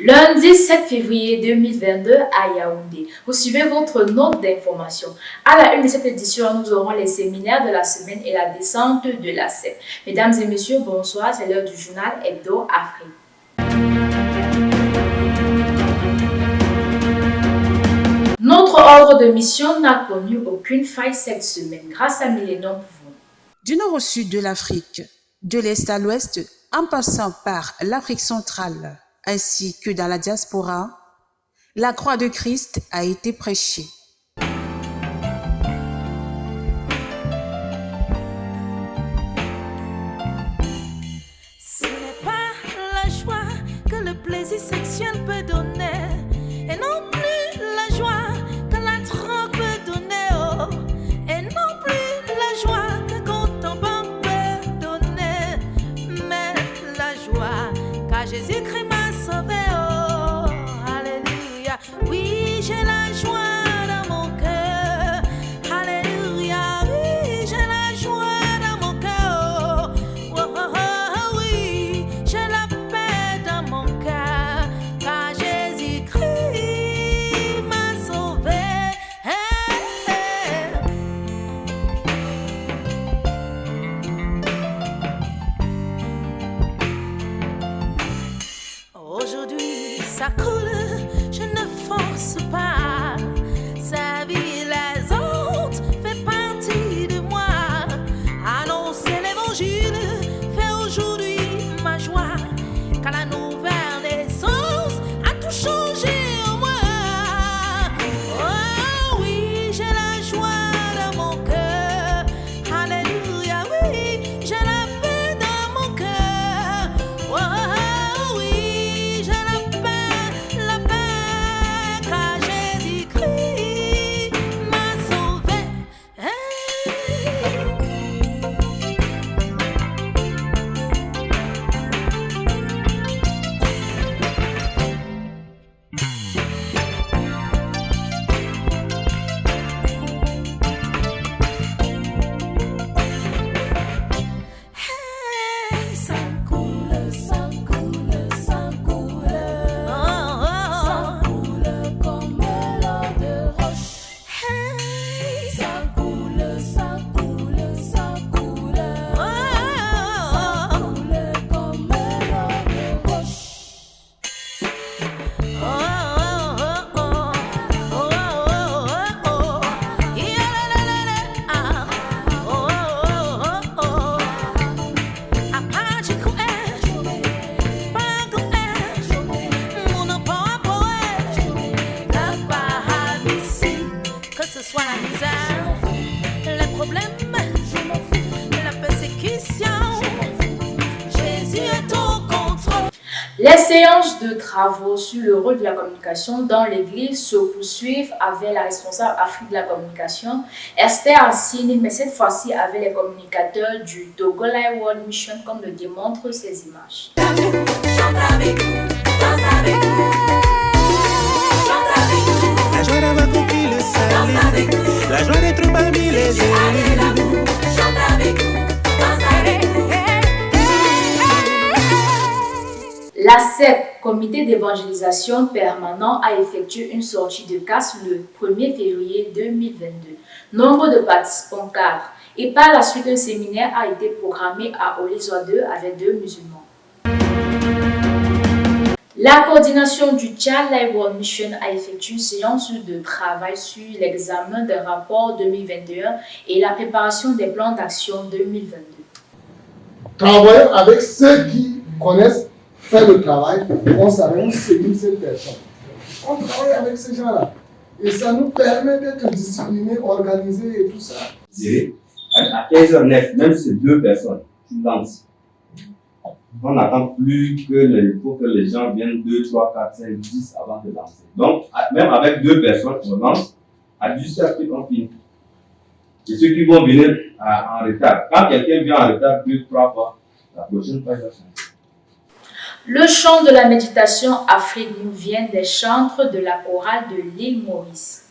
Lundi 7 février 2022 à Yaoundé. Vous suivez votre note d'information. À la une de cette édition, nous aurons les séminaires de la semaine et la descente de la CEP. Mesdames et messieurs, bonsoir. C'est l'heure du journal Hebdo Afrique. Notre ordre de mission n'a connu aucune faille cette semaine grâce à Millennium Pouvons. Du nord au sud de l'Afrique, de l'est à l'ouest, en passant par l'Afrique centrale, ainsi que dans la diaspora, la croix de Christ a été prêchée. Ce n'est pas la joie que le plaisir sexuel peut donner, et non plus la joie que la drogue peut donner, oh, et non plus la joie que compte en banque peut donner, mais la joie car Jésus-Christ m'a sauvé, oh, alléluia. Oui, j'ai la joie dans mon cœur, alléluia. Oui, j'ai la joie dans mon cœur, oh, oh, oh, oh, oui, j'ai la paix dans mon cœur, car Jésus-Christ m'a sauvé. Aujourd'hui, ça coule, je ne force pas. Sa vie, les autres, fait partie de moi. Annoncer l'évangile fait aujourd'hui ma joie, car la nouvelle naissance a tout changé en moi. Oh oui, j'ai la joie dans mon cœur, alléluia. Oui, j'ai la paix dans mon cœur. Oh oui, j'ai la paix, car Jésus-Christ m'a sauvé. Ça coule, ça coule, ça coule. Ça coule comme l'eau de roche. Ça coule, ça coule, ça coule. Ça coule comme l'eau de roche. Que ce soit la misère, les problèmes, la persécution, Jésus est au contrôle. Les séances de travaux sur le rôle de la communication dans l'Église se poursuivent avec la responsable Afrique de la communication, Esther Assini, mais cette fois-ci avec les communicateurs du Togo Live World Mission, comme le démontrent ces images. Chante avec nous, danse avec nous. Chante avec nous, La joie d'avoir compris le danse salut, avec nous. la joie d'être parmi les Jésus a élus. l'amour. Chante avec nous, danse avec nous. La CEP, Comité d'évangélisation permanent, a effectué une sortie de casse le 1er février 2022. Nombre de participants 4. Et par la suite, un séminaire a été programmé à Olizoa 2 avec 2 musulmans. La coordination du Child Life World Mission a effectué une séance de travail sur l'examen des rapports 2021 et la préparation des plans d'action 2022. Travaillons avec ceux qui connaissent faire le travail, on s'arrange séduire cette personne. On travaille avec ces gens-là. Et ça nous permet d'être disciplinés, organisés et tout ça. À 15h09, même si c'est 2 personnes qui lancent, on n'attend plus il faut que les gens viennent 2, 3, 4, 5, 10 avant de lancer. Donc, même avec 2 personnes, on lance, à 18h, on finit. Et ceux qui vont venir en retard, quand quelqu'un vient en retard 2, 3 fois, la prochaine fois, il va changer. Le chant de la méditation Afrique nous vient des chantres de la chorale de l'île Maurice.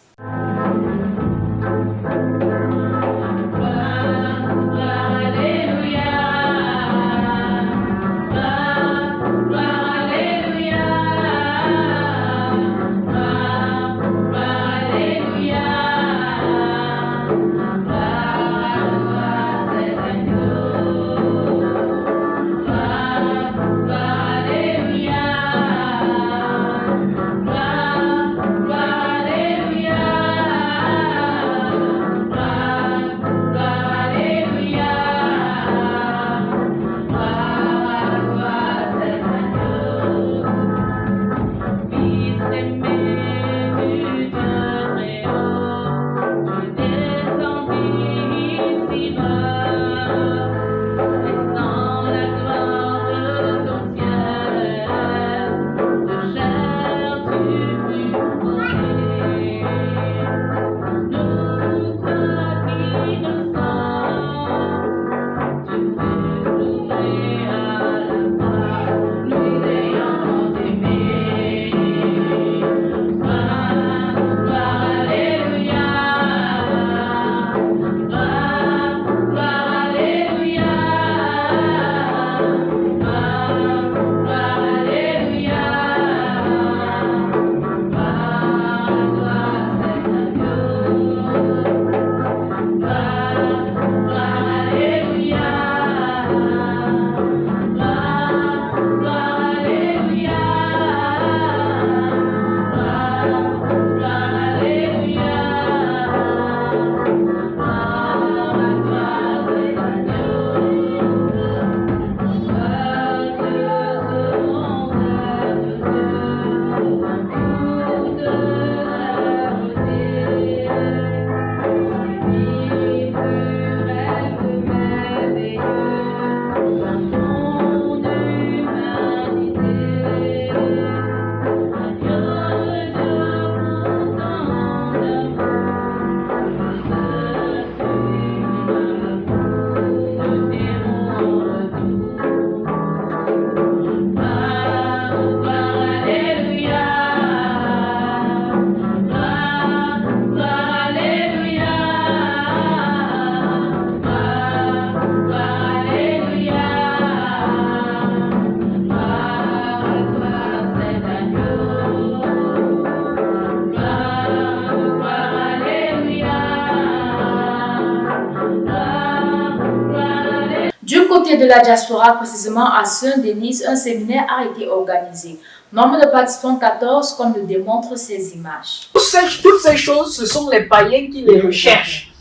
côté de la diaspora, précisément à Saint-Denis, un séminaire a été organisé. Nombre de participants 14, comme le démontrent ces images. Toutes ces choses, ce sont les païens qui les recherchent.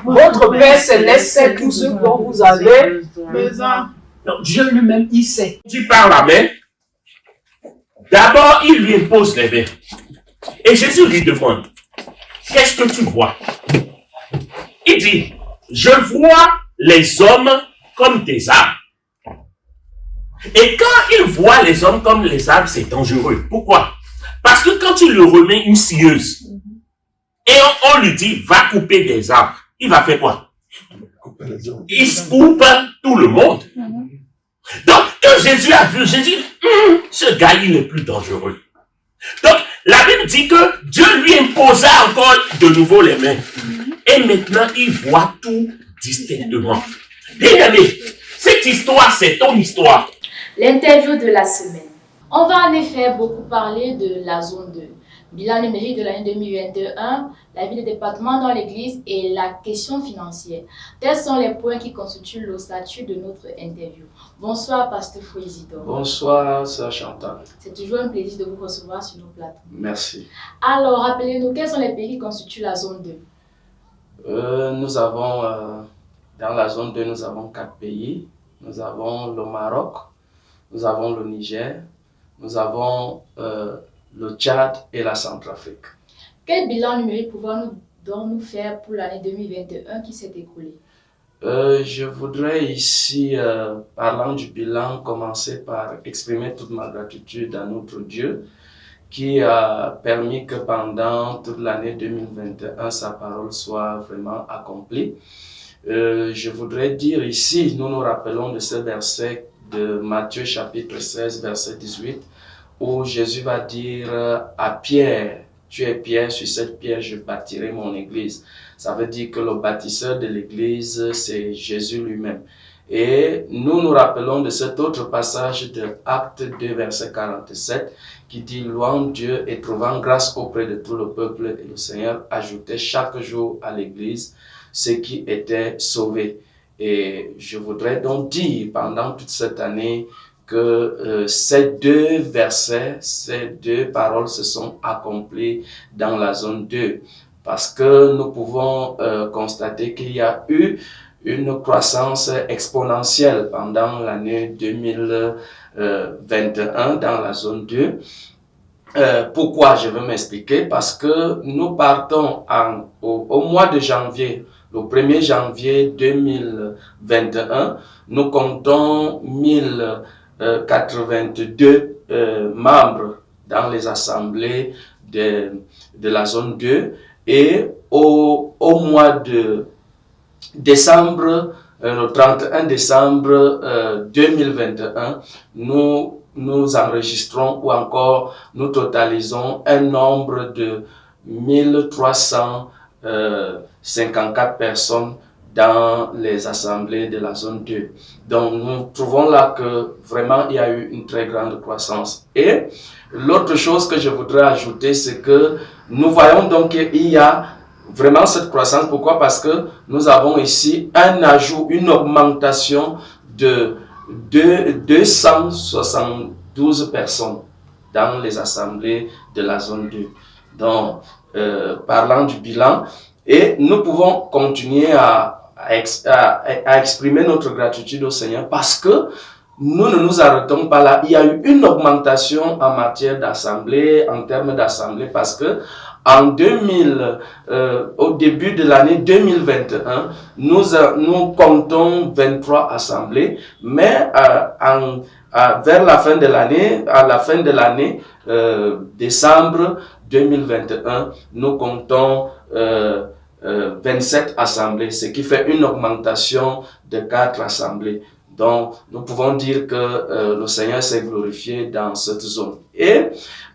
Votre Père Céleste sait tout ce dont vous avez besoin. Donc Dieu lui-même, il sait. Tu par la main, d'abord il lui impose les mains. Et Jésus lui demande, qu'est-ce que tu vois? Il dit, je vois les hommes comme des arbres. Et quand il voit les hommes comme les arbres, c'est dangereux. Pourquoi? Parce que quand il lui remet une scieuse, et on lui dit, va couper des arbres, il va faire quoi? Il se coupe tout le monde. Donc, quand Jésus a vu, Jésus dit, ce gars, il est plus dangereux. Donc, la Bible dit que Dieu lui imposa encore de nouveau les mains. Et maintenant, il voit tout distinctement. Bien aimé, cette histoire, c'est ton histoire. L'interview de la semaine. On va en effet beaucoup parler de la zone 2. Bilan numérique de l'année 2021, la vie des départements dans l'église et la question financière. Tels sont les points qui constituent l'ossature de notre interview. Bonsoir, Pasteur Fouizidor. Bonsoir, Sœur Chantal. C'est toujours un plaisir de vous recevoir sur nos plateaux. Merci. Alors, rappelez-nous, quels sont les pays qui constituent la zone 2? Nous avons, dans la zone 2, nous avons 4 pays. Nous avons le Maroc, nous avons le Niger, nous avons le Tchad et la Centrafrique. Quel bilan numérique pouvons-nous faire pour l'année 2021 qui s'est écoulée? Je voudrais ici, parlant du bilan, commencer par exprimer toute ma gratitude à notre Dieu qui a permis que pendant toute l'année 2021, sa parole soit vraiment accomplie. Je voudrais dire ici, nous nous rappelons de ce verset de Matthieu chapitre 16, verset 18, où Jésus va dire à Pierre, tu es Pierre, sur cette pierre je bâtirai mon église. Ça veut dire que le bâtisseur de l'église, c'est Jésus lui-même. Et nous nous rappelons de cet autre passage de Acte 2, verset 47, qui dit « Louant Dieu et trouvant grâce auprès de tout le peuple, et le Seigneur ajoutait chaque jour à l'église ceux qui étaient sauvés. » Et je voudrais donc dire pendant toute cette année que ces deux versets, ces deux paroles se sont accomplies dans la zone 2. Parce que nous pouvons constater qu'il y a eu une croissance exponentielle pendant l'année 2021 dans la zone 2. Pourquoi? Je vais m'expliquer. Parce que nous partons au mois de janvier, le 1er janvier 2021, nous comptons 1082 membres dans les assemblées de la zone 2. Et au mois de décembre, le 31 décembre 2021, nous enregistrons ou encore nous totalisons un nombre de 1354 personnes dans les assemblées de la zone 2. Donc nous trouvons là que vraiment il y a eu une très grande croissance. Et l'autre chose que je voudrais ajouter, c'est que nous voyons donc qu'il y a vraiment cette croissance. Pourquoi? Parce que nous avons ici un ajout, une augmentation de 272 personnes dans les assemblées de la zone 2. Donc, parlant du bilan, et nous pouvons continuer à exprimer notre gratitude au Seigneur parce que nous ne nous arrêtons pas là. Il y a eu une augmentation en matière d'assemblée, en termes d'assemblée, parce que au début de l'année 2021, nous comptons 23 assemblées, mais vers la fin de l'année, à la fin de l'année, décembre 2021, nous comptons 27 assemblées, ce qui fait une augmentation de 4 assemblées. Donc, nous pouvons dire que le Seigneur s'est glorifié dans cette zone. Et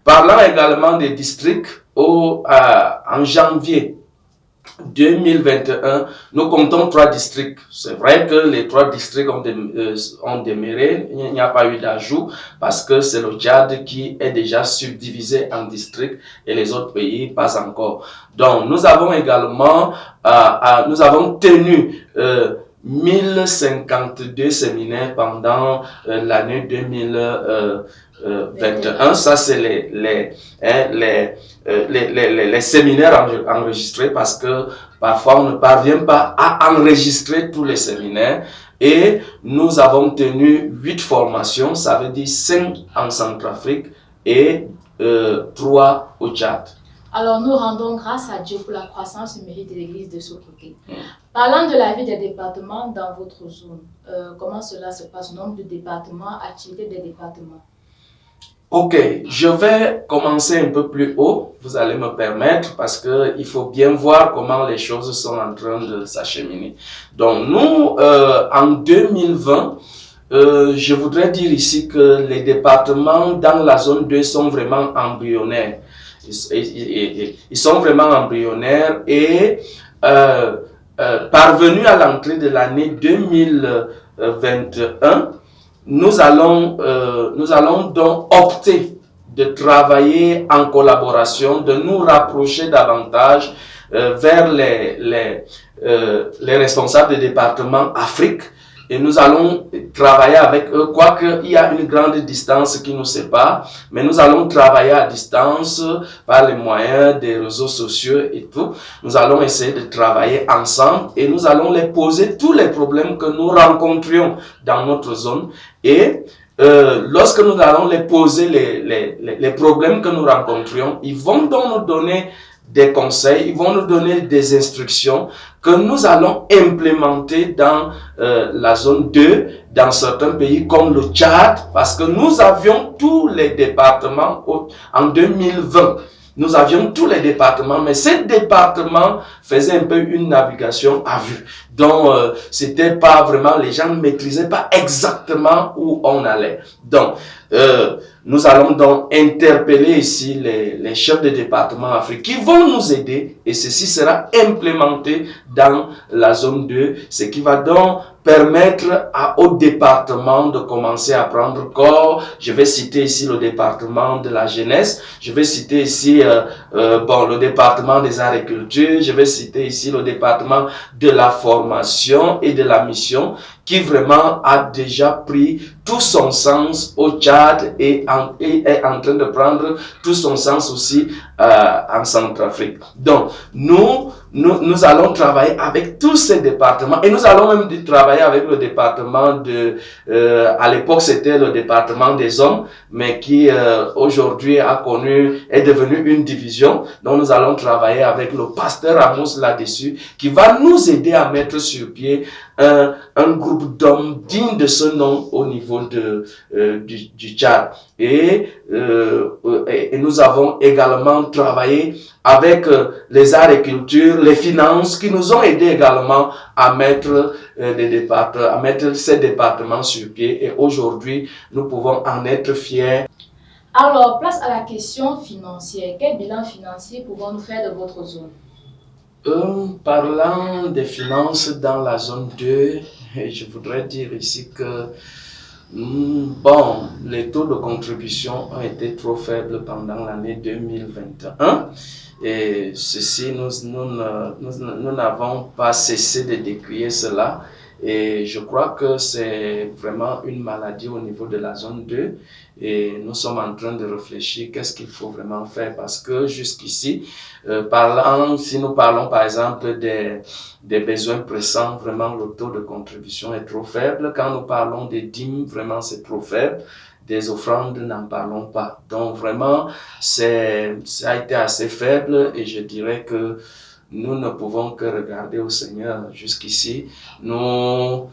parlant également des districts, en janvier 2021, nous comptons 3 districts. C'est vrai que les 3 districts ont demeuré, il n'y a pas eu d'ajout parce que c'est le Tchad qui est déjà subdivisé en districts et les autres pays pas encore. Donc, nous avons également, nous avons tenu 1052 séminaires pendant l'année 2021. Ça, c'est les séminaires enregistrés parce que parfois on ne parvient pas à enregistrer tous les séminaires. Et nous avons tenu 8 formations, ça veut dire 5 en Centrafrique et 3 au Tchad. Alors nous rendons grâce à Dieu pour la croissance numérique de l'église de Sokoké. Parlant de la vie des départements dans votre zone, comment cela se passe, nombre de départements, activité des départements? Ok, je vais commencer un peu plus haut, vous allez me permettre, parce que il faut bien voir comment les choses sont en train de s'acheminer. Donc nous, en 2020, je voudrais dire ici que les départements dans la zone 2 sont vraiment embryonnaires. Ils sont vraiment embryonnaires et parvenus à l'entrée de l'année 2021, nous allons donc opter de travailler en collaboration, de nous rapprocher davantage vers les responsables des départements Afrique. Et nous allons travailler avec eux, quoique il y a une grande distance qui nous sépare, mais nous allons travailler à distance par les moyens des réseaux sociaux et tout. Nous allons essayer de travailler ensemble et nous allons les poser tous les problèmes que nous rencontrions dans notre zone. Et lorsque nous allons les poser les problèmes que nous rencontrions, ils vont donc nous donner des conseils, ils vont nous donner des instructions que nous allons implémenter dans la zone 2, dans certains pays comme le Tchad, parce que nous avions tous les départements en 2020. Nous avions tous les départements, mais ces départements faisaient un peu une navigation à vue. Donc, c'était pas vraiment, les gens ne maîtrisaient pas exactement où on allait. Donc, nous allons donc interpeller ici les chefs de département Afrique qui vont nous aider et ceci sera implémenté dans la zone 2, ce qui va donc permettre au département de commencer à prendre corps. Je vais citer ici le département de la jeunesse, je vais citer ici le département des agricultures, je vais citer ici le département de la formation et de la mission qui vraiment a déjà pris tout son sens au Tchad et est en train de prendre tout son sens aussi en Centrafrique. Donc, nous allons travailler avec tous ces départements et nous allons même travailler avec le département à l'époque c'était le département des hommes, mais qui aujourd'hui est devenu une division. Donc, nous allons travailler avec le pasteur Amos là-dessus qui va nous aider à mettre sur pied un groupe d'hommes dignes de ce nom au niveau du Tchad. Et nous avons également travaillé avec les agricultures, les finances qui nous ont aidé également à mettre ces départements sur pied. Et aujourd'hui, nous pouvons en être fiers. Alors, place à la question financière. Quel bilan financier pouvons-nous faire de votre zone? Parlant des finances dans la zone 2, je voudrais dire ici que les taux de contribution ont été trop faibles pendant l'année 2021 et ceci, nous n'avons pas cessé de décrier cela et je crois que c'est vraiment une maladie au niveau de la zone 2 et nous sommes en train de réfléchir qu'est-ce qu'il faut vraiment faire parce que jusqu'ici, si nous parlons par exemple des besoins pressants, vraiment le taux de contribution est trop faible. Quand nous parlons des dîmes, vraiment c'est trop faible. Des offrandes, n'en parlons pas. Donc vraiment, ça a été assez faible et je dirais que nous ne pouvons que regarder au Seigneur jusqu'ici. Nous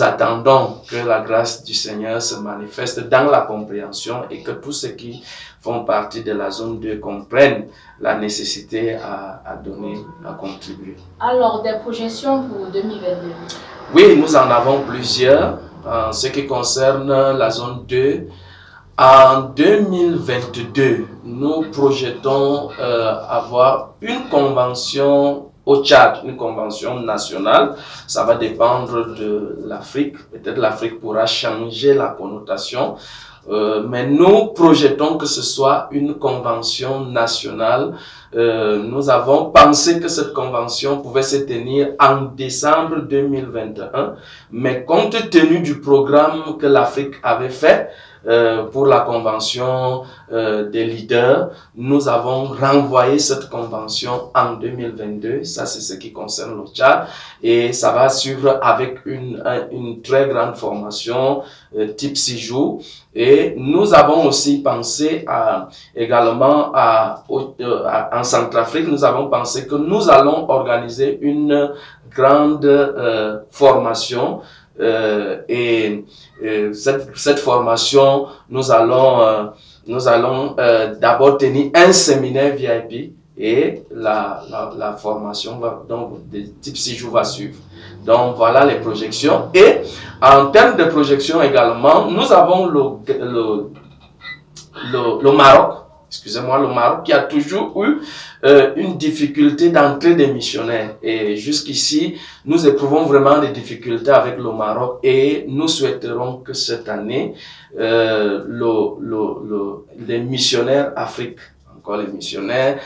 attendons que la grâce du Seigneur se manifeste dans la compréhension et que tous ceux qui font partie de la zone 2 comprennent la nécessité à donner, à contribuer. Alors, des projections pour 2022? Oui, nous en avons plusieurs. En ce qui concerne la zone 2, en 2022, nous projetons avoir une convention au Tchad, une convention nationale. Ça va dépendre de l'Afrique. Peut-être l'Afrique pourra changer la connotation. Mais nous projetons que ce soit une convention nationale nous avons pensé que cette convention pouvait se tenir en décembre 2021, mais compte tenu du programme que l'Afrique avait fait pour la convention des leaders, nous avons renvoyé cette convention en 2022. Ça, c'est ce qui concerne le Tchad. Et ça va suivre avec une très grande formation type 6 jours. Et nous avons aussi pensé également en Centrafrique, nous avons pensé que nous allons organiser une grande formation cette formation, nous allons d'abord tenir un séminaire VIP et la formation donc de type 6 jours va suivre. Donc voilà les projections. Et en termes de projections également, nous avons le Maroc. Excusez-moi, le Maroc qui a toujours eu une difficulté d'entrée des missionnaires. Et jusqu'ici, nous éprouvons vraiment des difficultés avec le Maroc et nous souhaiterons que cette année, les missionnaires Afrique, encore les missionnaires,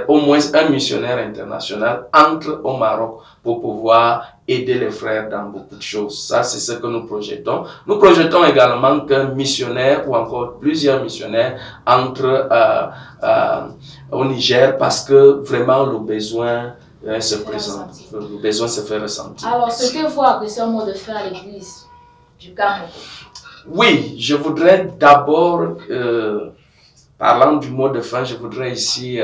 au moins un missionnaire international entre au Maroc pour pouvoir aider les frères dans beaucoup de choses. Ça, c'est ce que nous projetons. Nous projetons également qu'un missionnaire ou encore plusieurs missionnaires entrent au Niger parce que vraiment le besoin se présente. Le besoin se fait ressentir. Alors, ce que vous appréciez un mot de fin à l'église du Cameroun? Oui, je voudrais d'abord, parlant du mot de fin, je voudrais ici,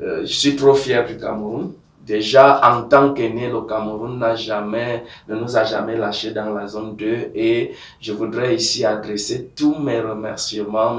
je suis trop fier du Cameroun. Déjà, en tant qu'aîné, le Cameroun ne nous a jamais lâchés dans la zone 2 et je voudrais ici adresser tous mes remerciements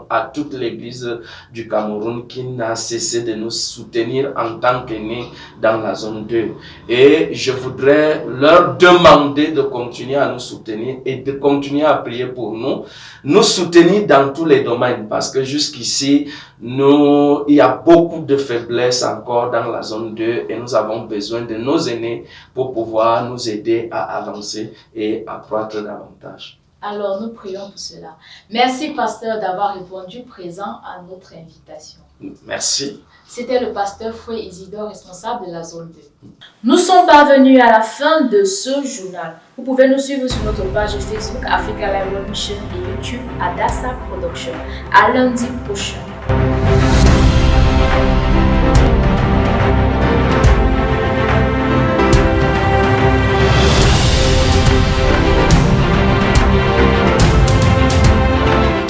à toute l'église du Cameroun qui n'a cessé de nous soutenir en tant qu'aînés dans la zone 2. Et je voudrais leur demander de continuer à nous soutenir et de continuer à prier pour nous soutenir dans tous les domaines parce que jusqu'ici, il y a beaucoup de faiblesses encore dans la zone 2 et nous avons besoin de nos aînés pour pouvoir nous aider à avancer et à croître davantage. Alors, nous prions pour cela. Merci, pasteur, d'avoir répondu présent à notre invitation. Merci. C'était le pasteur Foué Isidore, responsable de la zone 2. Nous sommes parvenus à la fin de ce journal. Vous pouvez nous suivre sur notre page Facebook Africa Live World Mission et YouTube Adassa Production. À lundi prochain.